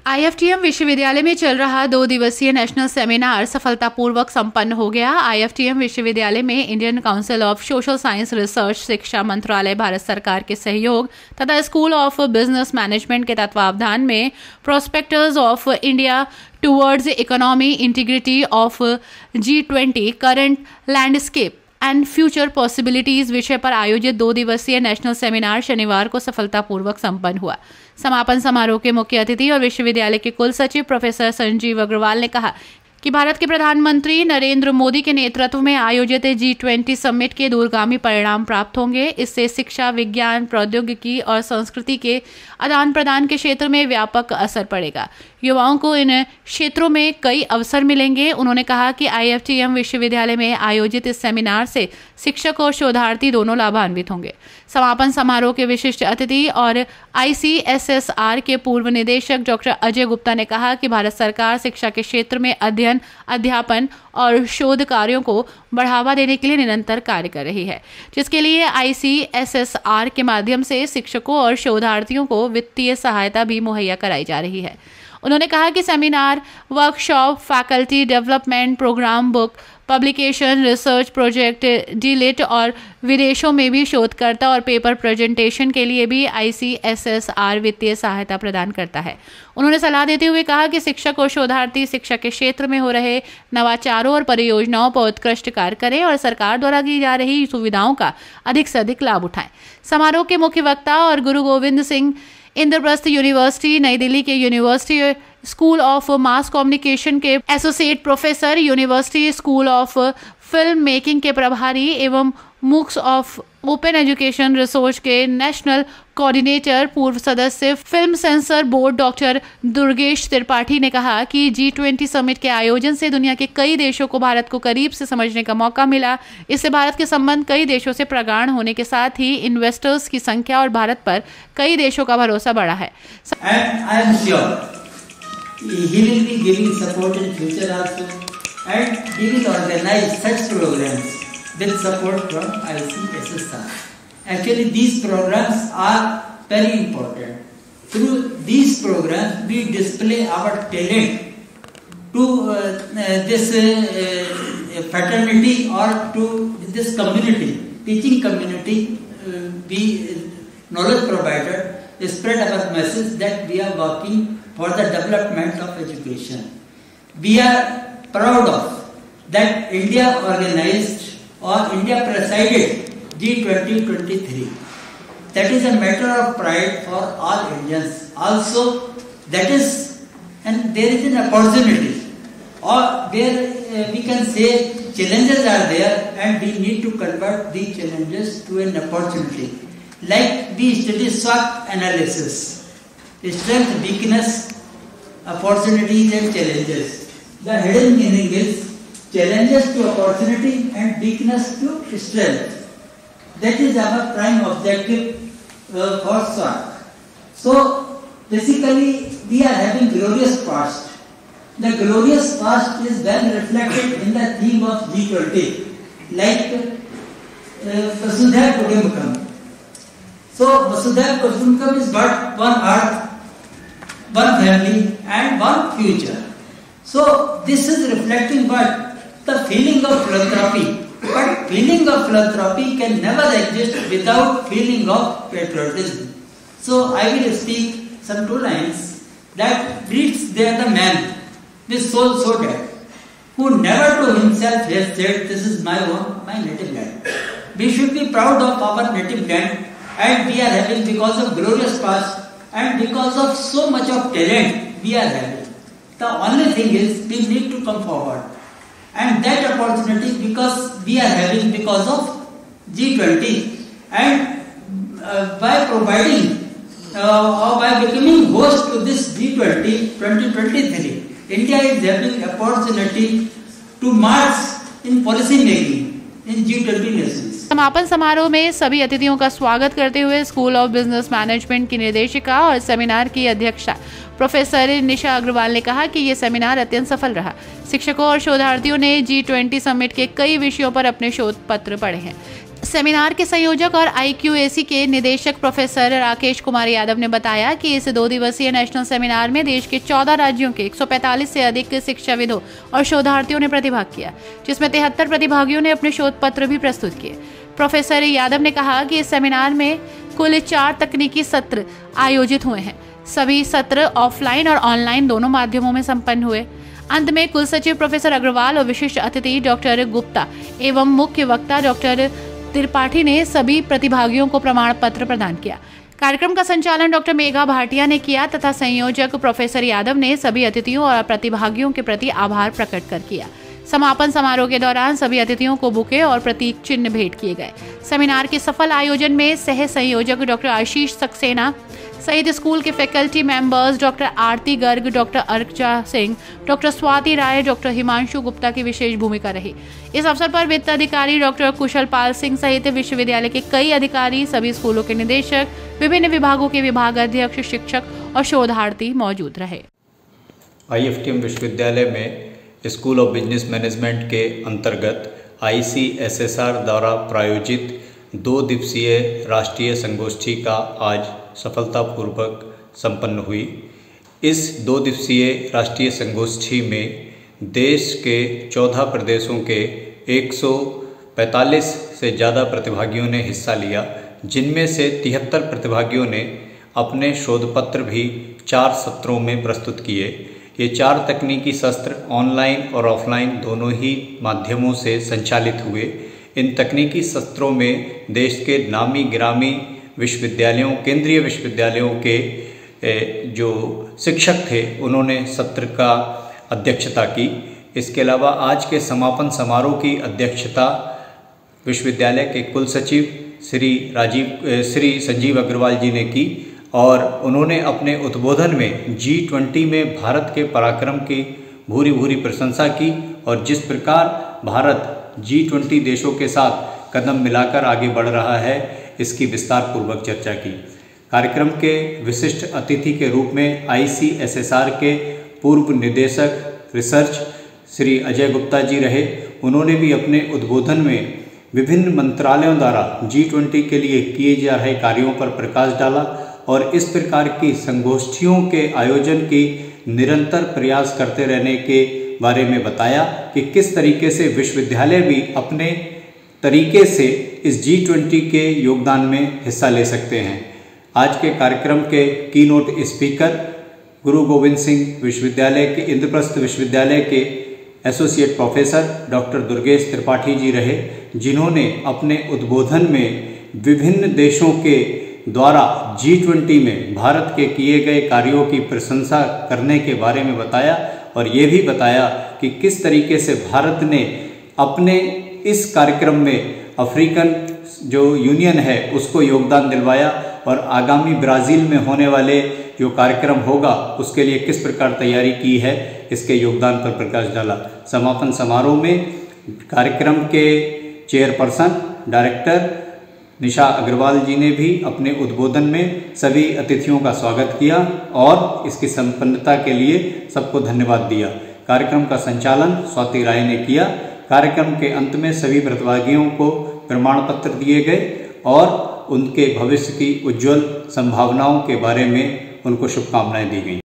IFTM विश्वविद्यालय में चल रहा 2 दिवसीय नेशनल सेमिनार सफलतापूर्वक संपन्न हो गया। आईएफटीएम विश्वविद्यालय में Indian council of social science research, शिक्षा मंत्रालय, भारत सरकार के सहयोग तथा स्कूल ऑफ बिजनेस मैनेजमेंट के तत्वावधान में prospectors of India towards economy integrity of G20 current landscape and future possibilities विषय पर आयोजित 2 दिवसीय नेशनल सेमिनार शनिवार को सफलतापूर्वक संपन्न हुआ। समापन समारोह के मुख्य अतिथि और विश्वविद्यालय के कुल सचिव प्रोफेसर संजीव अग्रवाल ने कहा कि भारत के प्रधानमंत्री नरेंद्र मोदी के नेतृत्व में आयोजित G20 समिट के दूरगामी परिणाम प्राप्त होंगे। इससे शिक्षा, विज्ञान, प्रौद्योगिकी और संस्कृति के आदान प्रदान के क्षेत्र में व्यापक असर पड़ेगा। युवाओं को इन क्षेत्रों में कई अवसर मिलेंगे। उन्होंने कहा कि आईएफटीएम विश्वविद्यालय में आयोजित इस सेमिनार से शिक्षक और शोधार्थी दोनों लाभान्वित होंगे। समापन समारोह के विशिष्ट अतिथि और ICSSR के पूर्व निदेशक डॉक्टर अजय गुप्ता ने कहा कि भारत सरकार शिक्षा के क्षेत्र में अध्ययन, अध्यापन और शोध कार्यों को बढ़ावा देने के लिए निरंतर कार्य कर रही है, जिसके लिए ICSSR के माध्यम से शिक्षकों और शोधार्थियों को वित्तीय सहायता भी मुहैया कराई जा रही है। उन्होंने कहा कि seminar, workshop, faculty development programme, book publication, research project, DLitt और विदेशों में भी शोधकर्ता और पेपर प्रेजेंटेशन के लिए भी ICSSR वित्तीय सहायता प्रदान करता है। उन्होंने सलाह देते हुए कहा कि शिक्षक और शोधार्थी शिक्षा के क्षेत्र में हो रहे नवाचारों और परियोजनाओं पर उत्कृष्ट कार्य करें और सरकार द्वारा की जा रही सुविधाओं का अधिक से अधिक लाभ उठाएं। समारोह के मुख्य वक्ता और गुरु गोविंद सिंह इंद्रप्रस्थ यूनिवर्सिटी नई दिल्ली के university school of mass communication के associate professor, university school of film making के प्रभारी एवं MOOCs of open education resource के नेशनल कोऑर्डिनेटर, पूर्व सदस्य film censor board doctor Durgesh Tripathi ने कहा कि G20 समिट के आयोजन से दुनिया के कई देशों को भारत को करीब से समझने का मौका मिला। इससे भारत के संबंध कई देशों से प्रगाढ़ होने के साथ ही इन्वेस्टर्स की संख्या और भारत पर कई देशों का भरोसा बढ़ा है। He will be giving support in future also, and he will organize such programs with support from ICSSR. Actually, these programs are very important. Through these programs, we display our talent to this fraternity or to this community, teaching community. We knowledge provider spread our message that we are working for the development of education. We are proud of that India organized or India presided G2023. That is a matter of pride for all Indians. Also, that is, and there is an opportunity, or where we can say challenges are there, and we need to convert these challenges to an opportunity. Like we study SWOT analysis, strength, weakness, opportunities and challenges. The hidden meaning is challenges to opportunity and weakness to strength. That is our prime objective for SWOT. So basically we are having glorious past. The glorious past is well reflected in the theme of G20, like Vasudhaiva Kutumbakam. So Vasudhaiva Kutumbakam is but one earth, one family and one future. So this is reflecting what? The feeling of philanthropy. But feeling of philanthropy can never exist without feeling of patriotism. So I will speak some 2 lines that reads there the man with soul so dead, who never to himself has said, this is my own, my native land. We should be proud of our native land, and we are having, because of glorious past and because of so much of talent we are having. The only thing is we need to come forward, and that opportunity because we are having because of G20, and by providing or by becoming host to this G20 2023, India is having opportunity to march in policy making in G20 nations. समापन समारोह में सभी अतिथियों का स्वागत करते हुए school of business management की निर्देशिका और सेमिनार की अध्यक्षा प्रोफेसर निशा अग्रवाल ने कहा कि ये सेमिनार अत्यंत सफल रहा। शिक्षकों और शोधार्थियों ने G20 समिट के कई विषयों पर अपने शोध पत्र पढ़े हैं। सेमिनार के संयोजक और IQAC के निदेशक प्रोफेसर राकेश कुमार यादव ने बताया कि इस 2 दिवसीय नेशनल सेमिनार में देश के 14 राज्यों के 145 से अधिक शिक्षाविदों और शोधार्थियों ने प्रतिभाग किया, जिसमें 73 प्रतिभागियों ने अपने शोध पत्र भी प्रस्तुत किए। प्रोफेसर यादव ने कहा कि इस सेमिनार में कुल 4 तकनीकी सत्र आयोजित हुए हैं। सभी सत्र ऑफलाइन और ऑनलाइन दोनों माध्यमों में संपन्न हुए। अंत में कुल सचिव प्रोफेसर अग्रवाल और विशिष्ट अतिथि डॉक्टर गुप्ता एवं मुख्य वक्ता डॉक्टर त्रिपाठी ने सभी प्रतिभागियों को प्रमाण पत्र प्रदान किया। कार्यक्रम का संचालन डॉक्टर मेघा भाटिया ने किया तथा संयोजक प्रोफेसर यादव ने सभी अतिथियों और प्रतिभागियों के प्रति आभार प्रकट कर किया। समापन समारोह के दौरान सभी अतिथियों को बुके और प्रतीक चिन्ह भेंट किए गए। सेमिनार के सफल आयोजन में सह संयोजक डॉक्टर आशीष सक्सेना सहित स्कूल के फैकल्टी मेंबर्स डॉक्टर आरती गर्ग, डॉक्टर अर्चा सिंह, डॉक्टर स्वाति राय, डॉक्टर हिमांशु गुप्ता की विशेष भूमिका रही। इस अवसर पर वित्त अधिकारी डॉक्टर कुशल पाल सिंह सहित विश्वविद्यालय के कई अधिकारी, सभी स्कूलों के निदेशक, विभिन्न विभागों के विभागाध्यक्ष, शिक्षक और शोधार्थी मौजूद रहे। IFTM विश्वविद्यालय में स्कूल ऑफ बिजनेस मैनेजमेंट के अंतर्गत ICSSR द्वारा प्रायोजित 2 दिवसीय राष्ट्रीय संगोष्ठी का आज सफलतापूर्वक संपन्न हुई। इस 2 दिवसीय राष्ट्रीय संगोष्ठी में देश के 14 प्रदेशों के 145 से ज़्यादा प्रतिभागियों ने हिस्सा लिया, जिनमें से 73 प्रतिभागियों ने अपने शोध पत्र भी 4 सत्रों में प्रस्तुत किए। ये 4 तकनीकी सत्र ऑनलाइन और ऑफलाइन दोनों ही माध्यमों से संचालित हुए। इन तकनीकी सत्रों में देश के नामी गिरामी विश्वविद्यालयों, केंद्रीय विश्वविद्यालयों के जो शिक्षक थे उन्होंने सत्र का अध्यक्षता की। इसके अलावा आज के समापन समारोह की अध्यक्षता विश्वविद्यालय के कुल सचिव श्री संजीव अग्रवाल जी ने की और उन्होंने अपने उद्बोधन में G20 में भारत के पराक्रम की भूरी भूरी प्रशंसा की और जिस प्रकार भारत G20 देशों के साथ कदम मिलाकर आगे बढ़ रहा है, इसकी विस्तार पूर्वक चर्चा की। कार्यक्रम के विशिष्ट अतिथि के रूप में ICSSR के पूर्व निदेशक रिसर्च श्री अजय गुप्ता जी रहे। उन्होंने भी अपने उद्बोधन में विभिन्न मंत्रालयों द्वारा G20 के लिए किए जा रहे कार्यों पर प्रकाश डाला और इस प्रकार की संगोष्ठियों के आयोजन की निरंतर प्रयास करते रहने के बारे में बताया कि किस तरीके से विश्वविद्यालय भी अपने तरीके से इस G20 के योगदान में हिस्सा ले सकते हैं। आज के कार्यक्रम के कीनोट स्पीकर गुरु गोविंद सिंह विश्वविद्यालय के इंद्रप्रस्थ विश्वविद्यालय के associate professor doctor Durgesh Tripathi ji रहे, जिन्होंने अपने उद्बोधन में विभिन्न देशों के द्वारा G20 में भारत के किए गए कार्यों की प्रशंसा करने के बारे में बताया और ये भी बताया कि किस तरीके से भारत ने अपने इस कार्यक्रम में अफ्रीकन जो यूनियन है उसको योगदान दिलवाया और आगामी ब्राज़ील में होने वाले जो कार्यक्रम होगा उसके लिए किस प्रकार तैयारी की है, इसके योगदान पर प्रकाश डाला। समापन समारोह में कार्यक्रम के चेयरपर्सन डायरेक्टर निशा अग्रवाल जी ने भी अपने उद्बोधन में सभी अतिथियों का स्वागत किया और इसकी संपन्नता के लिए सबको धन्यवाद दिया। कार्यक्रम का संचालन स्वाति राय ने किया। कार्यक्रम के अंत में सभी प्रतिभागियों को प्रमाण पत्र दिए गए और उनके भविष्य की उज्जवल संभावनाओं के बारे में उनको शुभकामनाएं दी गई।